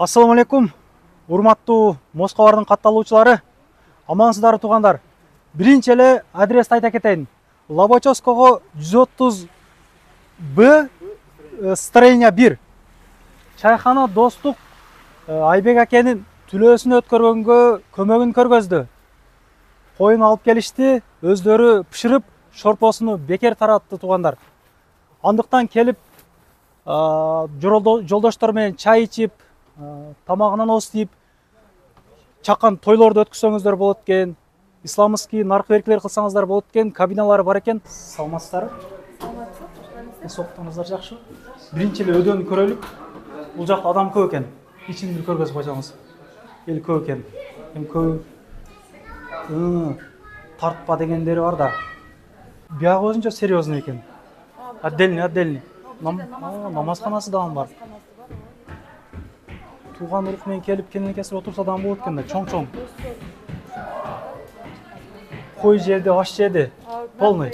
Ассаламу алейкум, урматтуу Москвалардын катталуучулары, амансыздар туугандар. Биринчи эле адрести айта кетейин. Лобачевского 130 Б строение 1. Чайхана достук Айбек акенин түлөөсүн өткөргөнгө көмөгүн көргөздү. Коюн алып келишти, өздөрү пышырып, шорпосуну бекер таратты туугандар. Андыктан келип жолдоштор менен чай ичип, тамагынан ооз тийип, чакан тойлорду өткүзсөңүздөр болот экен, исламский наркы беркилер кылсаңыздар болот экен, кабиналары бар экен. Саламатсыздарбы? Соктуңуздар жакшы. Биринчи эле өдөнү көрөлүк. Бул жакта адам көп экен. Ичин бир көргөзүп койсоңуз. Эл көп экен. Эми көп тартпа дегендери бар да. Биягы өзүнчө серьезный экен. Отдельный. Намазканасы дагы бар. Туган урук менен келип кененекеси отурса дагы болот экен да, чоң-чоң. Кой жерди, аш жерди. Полный.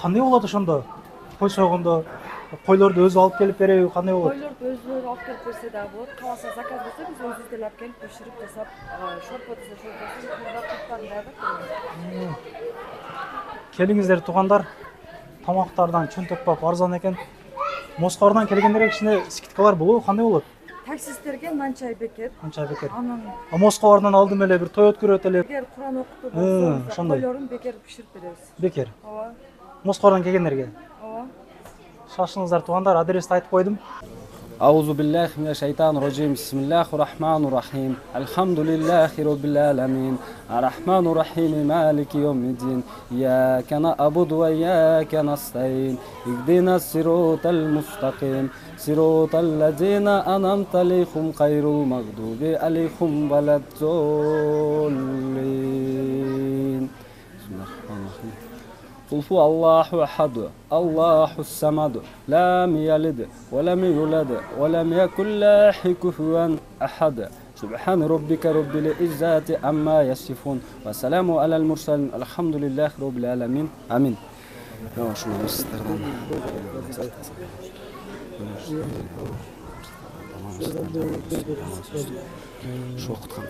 Кандай болот ошондо? Кой сойгондо койлорду өзү алып келип береби, кандай болот? Койлорду өзү алып келип берсе дагы болот. Каласа заказ берсе, биз өзүбүз деле алып келип беширип жасап, шорпо десе шорпосун, курда куттарын дагы. Келиңиздер туугандар. Тамактардан чөнтөк бап арзан экен. Москвадан келгендерге кичине скидкалар болобу, кандай болот? Таксисттерге нан чай бекер. Анан Москвадан алдым эле бир той өткөрөт эле. эгер Куран окутуу болсо, ошондой. койлорун бекер биширип беребиз. Бекер. Ооба. Москвадан келгендерге. Ооба. Шашыңыздар туугандар, адрести айтып койдум. أعوذ بالله من الشيطان الرجيم بسم الله الرحمن الرحيم الحمد لله رب العالمين الرحمن الرحيم مالك يوم الدين إياك نعبد وإياك نستعين اهدنا الصراط المستقيم صراط الذين أنعمت عليهم غير المغضوب عليهم ولا الضالين بسم الله الرحمن الرحيم قل هو الله أحد الله الصمد لم يلد ولم يولد ولم يكن له كفوا أحد سبحان ربك رب العزة عما يصفون وسلام على المرسلين الحمد لله رب العالمين آمين. Şu okutkan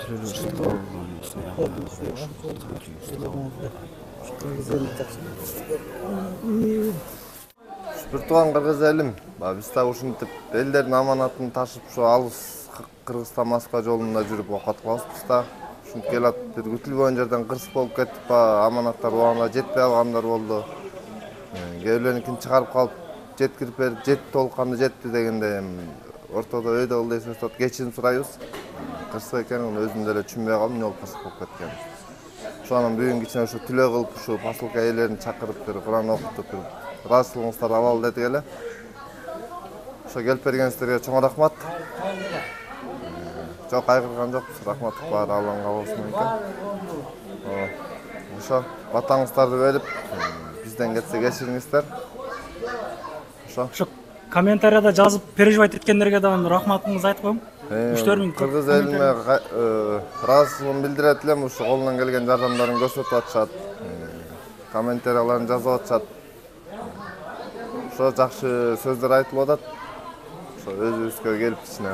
Бир тууган кыргыз элим, биз дагы ушинтип элдердин аманатын ташып ушу алыс Кыргызстан Москва жолунда жүрүп окат кылабыз да. Ушинтип келат, бир күтүлбөгөн жерден кырсык болуп кетип, аманаттар убагында жетпей алгандар болду. Кээбилеринкин чыгарып калып, жеткирип берип, жетти толканды жетти дегенде ортодо өйдө кыл десек, кечирим сурайбыз. Кырсык экенин өзүм деле түшүнбөй калдым, эмне болуп кырсык болуп кеткен. Ошондон бүгүн кичине ушу түлөө кылып, ушу посылка ээлерин чакырып, бир Куран окутуп, ыраазычылыгыңыздарды алалы дедик эле. Ошо келип бергениңиздерге чоң рахмат. Жок, кайгырган жокпуз, рахматтык баары Алланын кабыл болсун экен. Ошо батаңыздарды берип, бизден кетсе кечириңиздер. Ошо комментарияда жазып переживать эткендерге дагы рахматыңызды айтып коем. 3-4 кыргыз элиме ыраазычылыгын билдирет элем, ушу колунан келген жардамдарын көрсөтүп атышат. Комментарияларын жазып атышат. Ошо жакшы сөздөр айтылып атат. Ошо өзүбүзгө келип кичине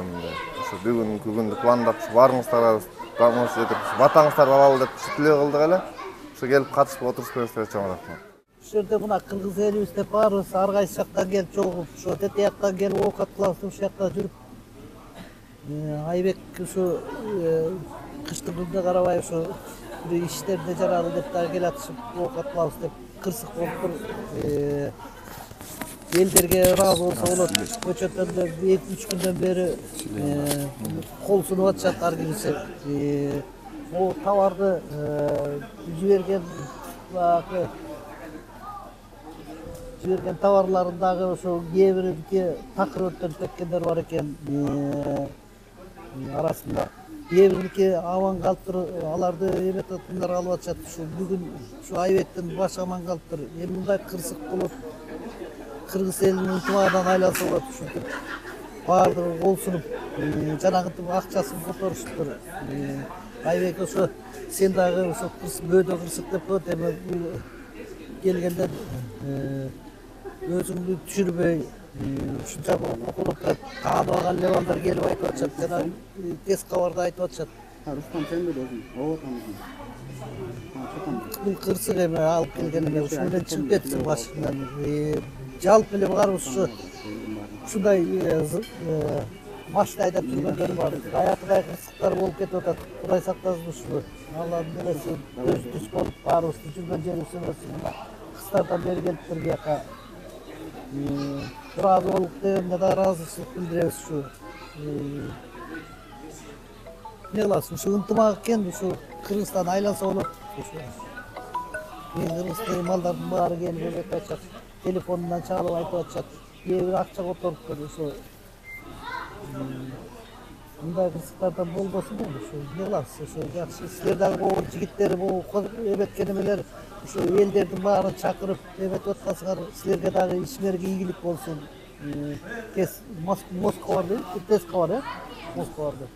ошо бүгүнкү күндү пландап, баарыңыздарга тамош этип, батаңыздарды алалы деп тилөө кылдык эле. Ошо келип катышып отурушпаңыздарга чоң рахмат. Ушул жерде мына кыргыз элибиз деп баарыбыз ар кайсы жактан келип жолугуп, ошо тете жактан келип оокат кылабыз, ушул жакта жүрүп. Айбек ушу кыштын күнүнө карабай ушу бир иштерде жаралы деп дагы келатышып, оокат кылабыз деп кырсык болуп элдерге ыраазы болсо болот. Көчөттөн 2-3 күндөн бери кол сунуп атышат ар кимиси. Бул товарды жиберген товарларын дагы ошо кээ биринки такыр өттөрүп кеткендер бар экен арасында. Кээ биринки аман калыптыр, аларды эметатындар алып атышат. Ушу бүгүн ушу Айбектин башы аман калыптыр. Эми мындай кырсык болот. Кыргыз элинин ынтымагынан айланса болот ушинтип. Баардыгы кол сунуп, жанагынтип акчасын которуштур. Айбек ошо сен дагы ошо бөөдө кырсык деп коет, эми келгенден өзүңдү түшүрбөй Ушунча окулуп тааныбаган левандар келип айтып атышат жана тез кабарда айтып атышат. Рустам сен бе өзүң? Оотамсың. Бул кырсык эме алып келген эме ушул менен чыгып кетти башынан. Жалпы эле бар ушундай машина айдап жүргөндөр бар. Аятыдай кырсыктар болуп кетип атат. Кудай сактасын ушуну. Алланын нерси көз түз болуп баарыбызды жүргөн жерибиз эмес. Кыстардан бери келип тур бияка. Разы болуп дегенде да ыраазычылык билдиребиз ушу. Не кыласың, ушу ынтымак экен, ушу Кыргызстан айланса болот. Кыргызстан малдардын баары келип айтып атышат. Телефонунан чалып айтып атышат. Кээ бир акча которуп келип ушу. Мындай кырсыктардан болбосун эми ушу. Не кыласыз, ушу жакшы силер дагы могу жигиттер, могу эметкен эмелер ушу элдердин баарын чакырып эметип аткансыңар, силерге дагы ишмерге ийгилик болсун. Тез Москва бар дейт, тез кабар, Москва бар.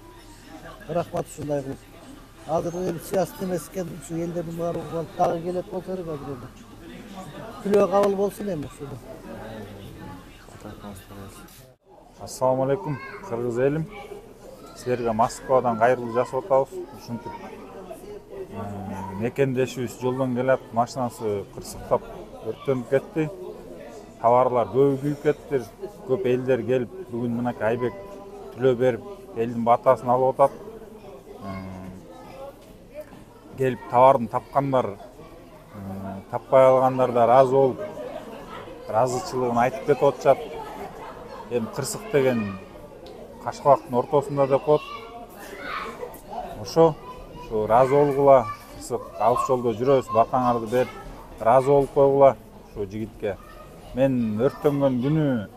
Рахмат ушундай кылып. Азыр эми сыясат эмес экен, ушу элдердин баары угуп дагы келет болсо керек азыр эми. Күлөө кабыл болсун эми ушул. Ассаламу алейкум, кыргыз элим. Силерге Москвадан кайрылуу жасап атабыз. Ушинтип мекендешибиз жолдон келет, машинасы кырсыктап өрттөнүп кетти. Товарлар көбү күйүп кетти. Көп элдер келип, бүгүн мынакей Айбек төлөө берип, элдин батасын алып атат. Келип товардын тапкандар, таппай алгандар да ыраазы болуп, ыраазычылыгын айтып кетип атышат. Эми кырсык деген Кашкабактын ортосунда деп коет. Ошо ыраазы болгула, кырсык алыс жолдо жүрөбүз, батаңарды берип, ыраазы болуп койгула ошо жигитке. Мен өрттөнгөн күнү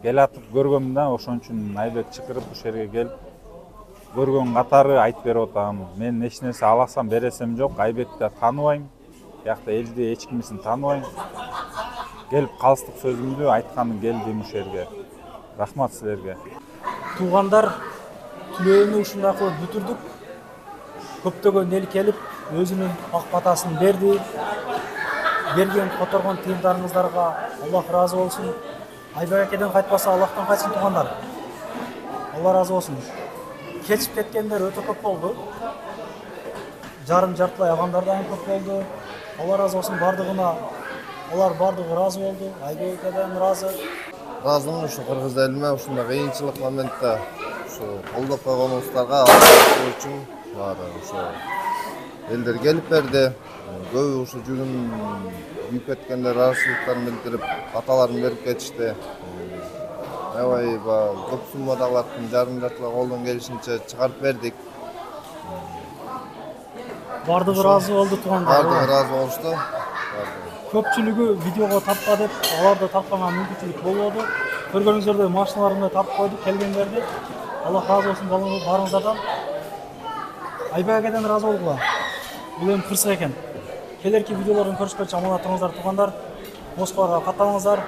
келатып көргөм да, ошон үчүн Айбек чакырып ушул жерге келип көргөн катары айтып берип атам. Мен эч нерсе аласам бересем жок, Айбекти тааныбайм, биякта элди эч кимисин тааныбайм. Келип калыстык сөзүмдү айтканын келдим ушул жерге. Рахмат силерге. Туугандар түлөөнү ушундай кылып бүтүрдүк. Көптөгөн эл келип өзүнүн ак батасын берди. Берген которгон тыйындарыңыздарга Аллах ыраазы болсун. Айбек акеден кайтпаса Аллахтан кайтсын туугандар. Алла ыраазы болсун. Кечип кеткендер өтө көп болду. Жартылай алгандар да көп болду. Алла ыраазы болсун бардыгына. Алар бардыгы ыраазы болду. Айбек акеден ыраазы. Разым ушу кыргыз элиме ушундай кыйынчылык моментте ушу колдоп койгонубуздарга алгысуу үчүн баары ушу элдер келип берди. Көбү ушу жүгүн күйүп кеткендер ыраазычылыктарын билдирип, баталарын берип кетишти. Аябай көп суммадагылардын жартылай колдон келишинче чыгарып бердик. Бардыгы ыраазы болду туугандар. Бардыгы ыраазы болушту. Көпчүлүгү видеого таппа деп, аларды тапканга мүмкүнчүлүк болбоду. Көргөнүңүздөй машиналарымды тапып койдук келгендерди. Аллах ыраазы болсун баарыңыздардан. Айбек акеден ыраазы болгула. Бул эми кырсык экен. Келерки видеолордун көрүшкөнчө аманат туруңуздар туугандар. Москвага катталыңыздар.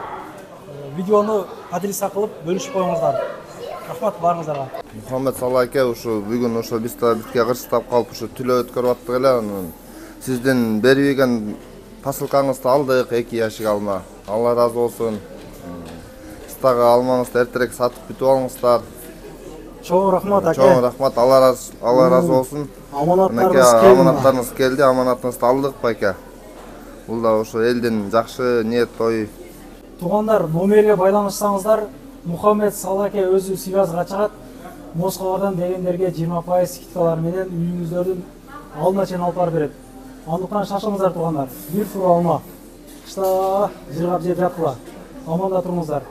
Видеону подписка кылып бөлүшүп коюңуздар. Рахмат баарыңыздарга. Мухаммед Салла аке ушу бүгүн ошо биз бизге кырсыктап калып ушу түлөө өткөрүп аттык эле. Сиздин бербеген посылкаңызды алдык, 2 ящик алма. Алла ыраазы болсун. Сиз дагы алмаңызды эртерээк сатып бүтүп алыңыздар. Чоң рахмат аке. Чоң рахмат, Алла ыраазы болсун. Аманаттарыңыз келди, аманатыңызды алдык байке. Бул да ошо элдин жакшы ниет ой. Туугандар, номерге байланышсаңыздар, Мухаммед Салла аке өзү связга чыгат. Москвадан дегендерге 20% скидкалар менен үйүңүздөрдүн алдына чейин алып барып берет. Андыктан шашылыңыздар туугандар. 1 фур алма. Кышта жыргап жеп жаткыла. Аманда туруңуздар.